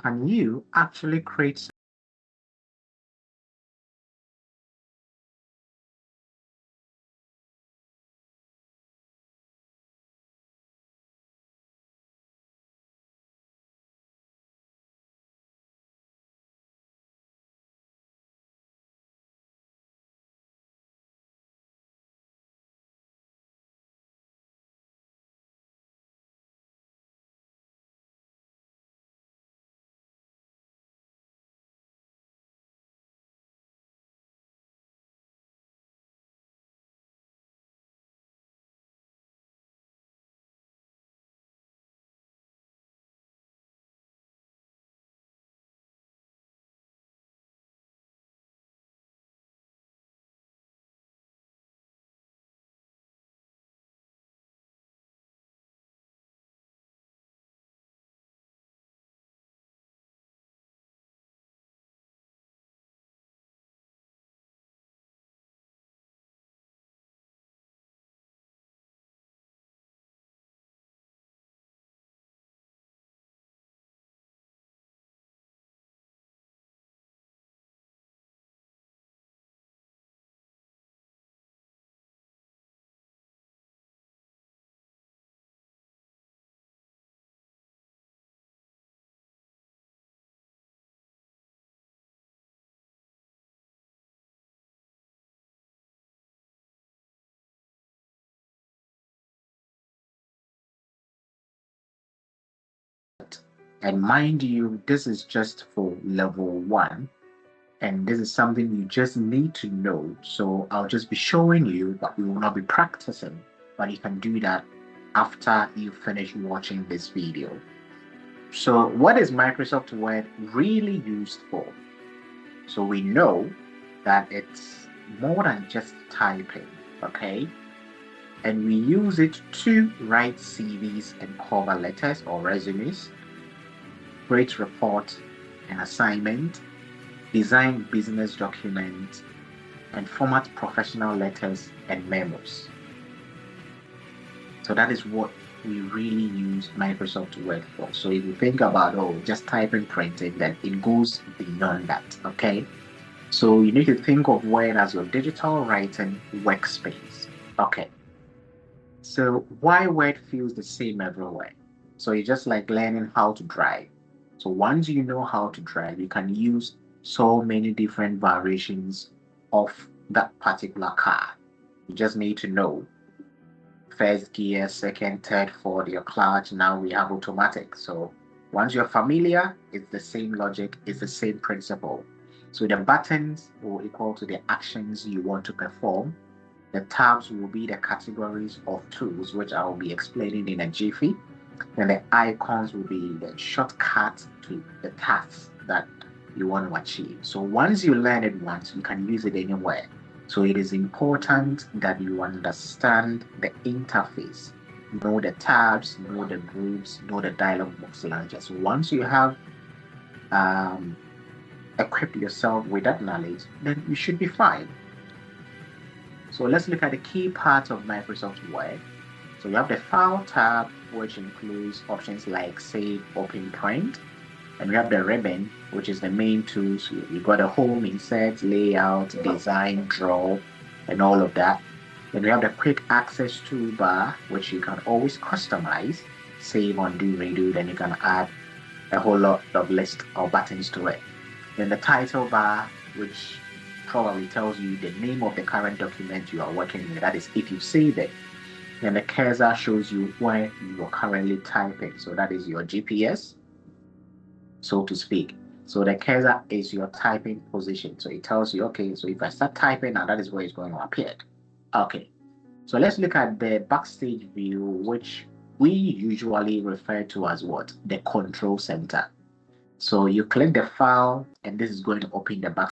can you actually create and mind you, this is just for level 1, and this is something you just need to know. So I'll just be showing you, but we will not be practicing, but you can do that after you finish watching this video. So what is Microsoft Word really used for? So we know that it's more than just typing, okay? And we use it to write CVs and cover letters or resumes, create report and assignment, design business documents, and format professional letters and memos. So that is what we really use Microsoft Word for. So if you think about, just typing, printing, then it goes beyond that, okay? So you need to think of Word as your digital writing workspace. Okay. So why Word feels the same everywhere? So it's just like learning how to drive. So once you know how to drive, you can use so many different variations of that particular car. You just need to know first gear, second, third, fourth, your clutch. Now we have automatic. So once you're familiar, it's the same logic, it's the same principle. So the buttons will equal to the actions you want to perform. The tabs will be the categories of tools, which I will be explaining in a jiffy. Then the icons will be the shortcut to the tasks that you want to achieve. So once you learn it once, you can use it anywhere. So it is important that you understand the interface, know the tabs, know the groups, know the dialog box launcher. So once you have equipped yourself with that knowledge, then you should be fine. So let's look at the key parts of Microsoft Word. So you have the File tab, which includes options like Save, Open, Print. And we have the ribbon, which is the main tools. You've got the Home, Insert, Layout, Design, Draw, and all of that. Then we have the Quick Access Toolbar, which you can always customize, save, undo, redo. Then you can add a whole lot of list of buttons to it. Then the Title bar, which probably tells you the name of the current document you are working with. That is, if you save it. Then the cursor shows you where you are currently typing. So that is your GPS, so to speak. So the cursor is your typing position. So it tells you, okay, so if I start typing now, that is where it's going to appear. Okay, so let's look at the Backstage View, which we usually refer to as what? The control center. So you click the file, and this is going to open the back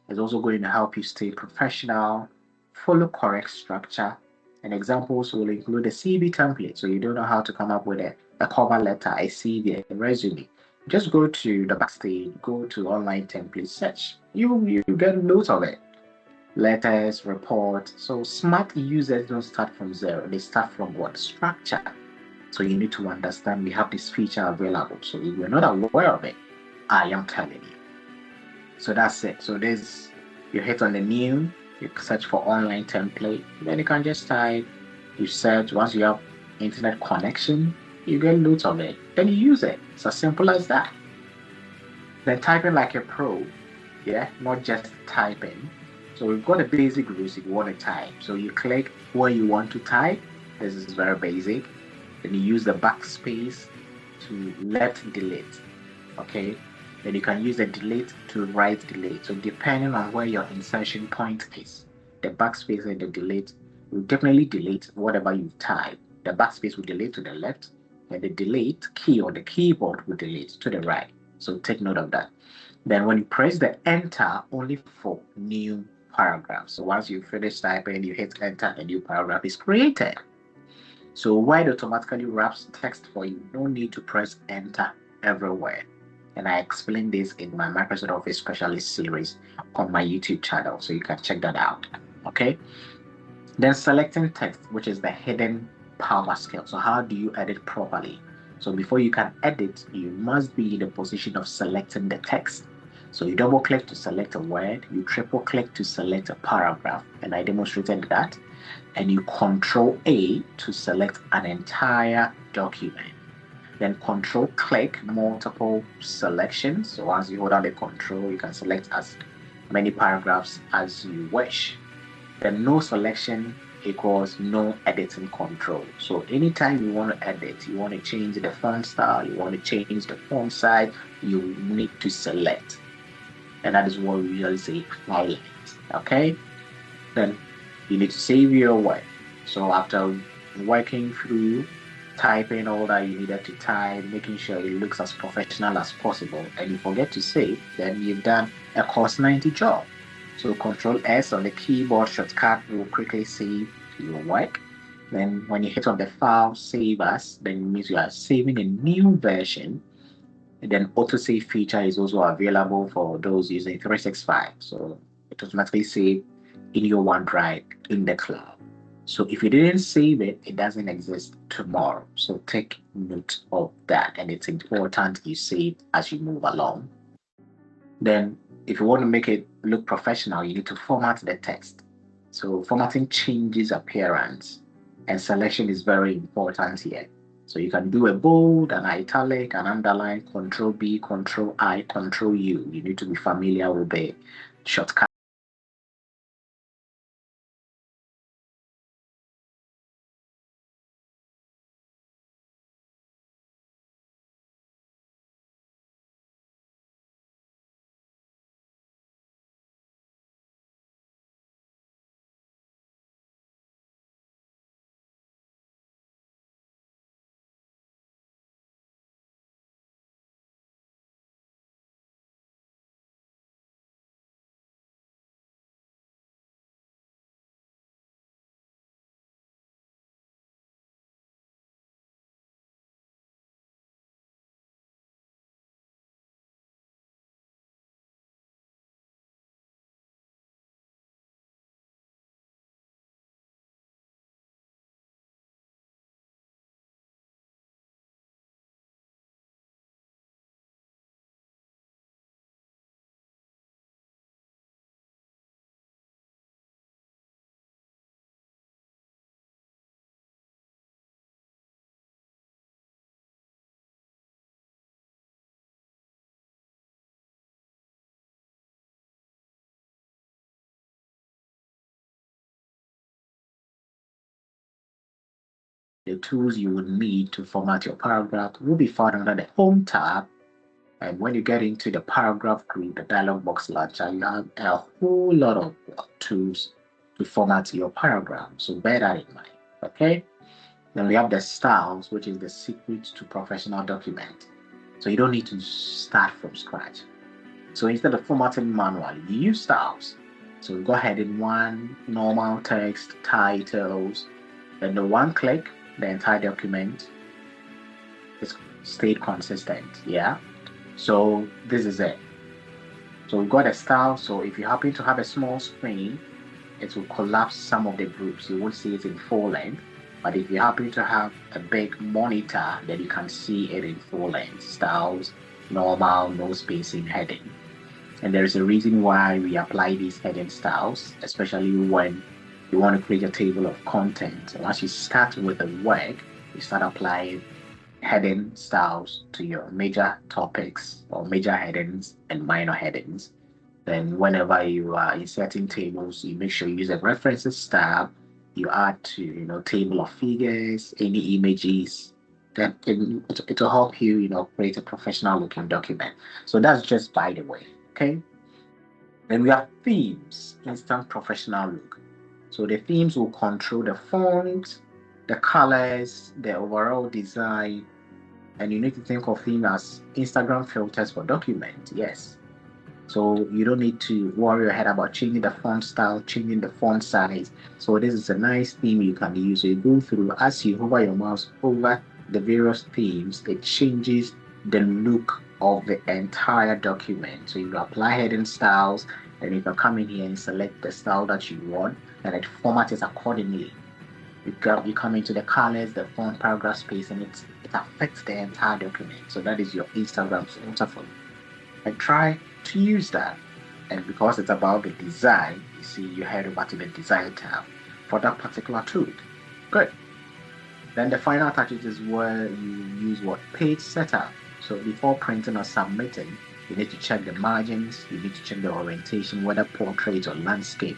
It's also going to help you stay professional, follow correct structure, and examples will include a CV template. So you don't know how to come up with a cover letter, a CV, a resume. Just go to the Backstage, go to online template search. You get loads of it. Letters, report. So smart users don't start from zero. They start from what? Structure. So you need to understand we have this feature available. So if you're not aware of it, I am telling you. So that's it. So there's, you hit on the new, you search for online template, then you can just type, you search. Once you have internet connection, you get loads of it, then you use it. It's as simple as that. Then typing like a pro, yeah, not just typing. So we've got the basic rules if you want to type. So you click where you want to type. This is very basic. Then you use the backspace to left delete. Okay. Then you can use the delete to right delete. So depending on where your insertion point is, the backspace and the delete will definitely delete whatever you type. The backspace will delete to the left, and the delete key on the keyboard will delete to the right. So take note of that. Then when you press the enter, only for new paragraph. So once you finish typing, you hit enter, a new paragraph is created. So Word automatically wraps text for you. No need to press enter everywhere. And I explained this in my Microsoft Office Specialist series on my YouTube channel, so you can check that out. Okay. Then selecting text, which is the hidden power skill. So how do you edit properly? So before you can edit, you must be in the position of selecting the text. So you double click to select a word, you triple click to select a paragraph, and I demonstrated that. And you Control A to select an entire document. Then Control click multiple selections. So once you hold down the control, you can select as many paragraphs as you wish. Then no selection equals no editing control. So anytime you want to edit, you want to change the font style, you want to change the font size, you need to select. And that is what we usually say highlight. Okay? Then you need to save your work. So after working through typing all that you needed to type, making sure it looks as professional as possible, and you forget to save, then you've done a course 90 job. So Control S on the keyboard shortcut will quickly save your work. Then when you hit on the file save as, then it means you are saving a new version. And then autosave feature is also available for those using 365. So it automatically save in your OneDrive in the cloud. So if you didn't save it, it doesn't exist tomorrow. So take note of that. And it's important you save as you move along. Then if you want to make it look professional, you need to format the text. So formatting changes appearance, and selection is very important here. So you can do a bold, an italic, an underline, Control B, Control I, Control U. You need to be familiar with the shortcut. The tools you will need to format your paragraph will be found under the Home tab. And when you get into the paragraph group, the dialog box launcher, you have a whole lot of tools to format your paragraph. So bear that in mind. Okay? Then we have the styles, which is the secret to professional document. So you don't need to start from scratch. So instead of formatting manually, you use styles. So go ahead in one, normal text, titles, then the one click, the entire document is stayed consistent. Yeah. So this is it. So we've got a style. So if you happen to have a small screen, it will collapse some of the groups. You won't see it in full length. But if you happen to have a big monitor, then you can see it in full length. Styles, normal, no spacing, heading. And there is a reason why we apply these heading styles, especially when you want to create a table of content. And once you start with the work, you start applying heading styles to your major topics or major headings and minor headings. Then whenever you are inserting tables, you make sure you use a references tab. You add to table of figures, any images. Then it will help you create a professional looking document. So that's just by the way. Okay. Then we have themes, instant professional look. So the themes will control the font, the colors, the overall design, and you need to think of theme as Instagram filters for document. Yes. So you don't need to worry your head about changing the font style, changing the font size. So this is a nice theme you can use. So you go through, as you hover your mouse over the various themes, it changes the look of the entire document. So you can apply heading styles, and you can come in here and select the style that you want, and it formats it accordingly. You come into the colors, the font, paragraph space, and it affects the entire document. So that is your Instagram filter for you. And try to use that. And because it's about the design, you see, you head over to the design tab for that particular tool. Good. Then the final touches is where you use what page setup. So before printing or submitting, you need to check the margins, you need to check the orientation, whether portrait or landscape,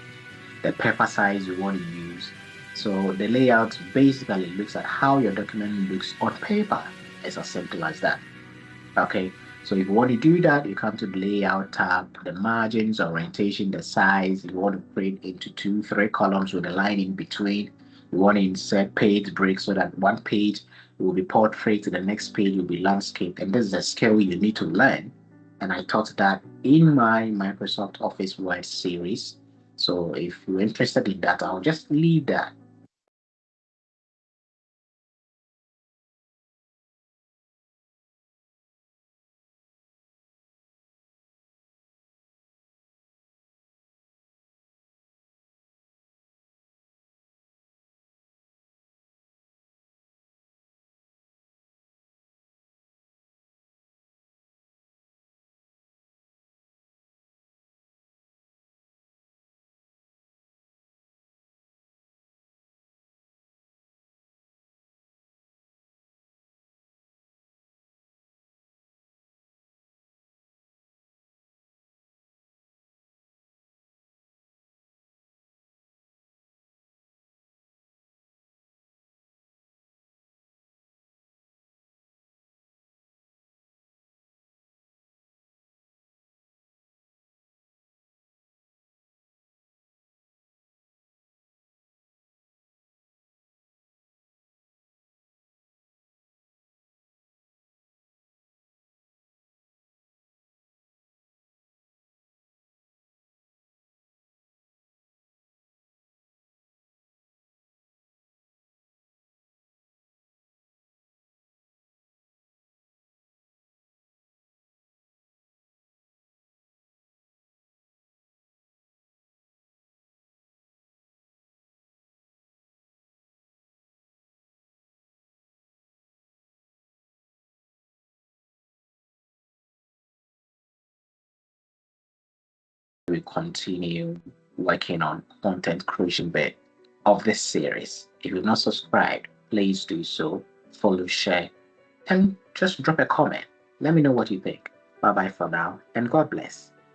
the paper size you want to use. So the layout basically looks at how your document looks on paper. It's as simple as that. Okay, so if you want to do that, you come to the layout tab, the margins, orientation, the size. You want to print into 2-3 columns with a line in between. You want to insert page breaks so that one page will be portrait, the next page will be landscape. And this is a skill you need to learn. And I taught that in my Microsoft Office Word series. So if you're interested in that, I'll just leave that. We continue working on content creation bit of this series. If you've not subscribed, please do so. Follow, share, and just drop a comment. Let me know what you think. Bye bye for now, and God bless.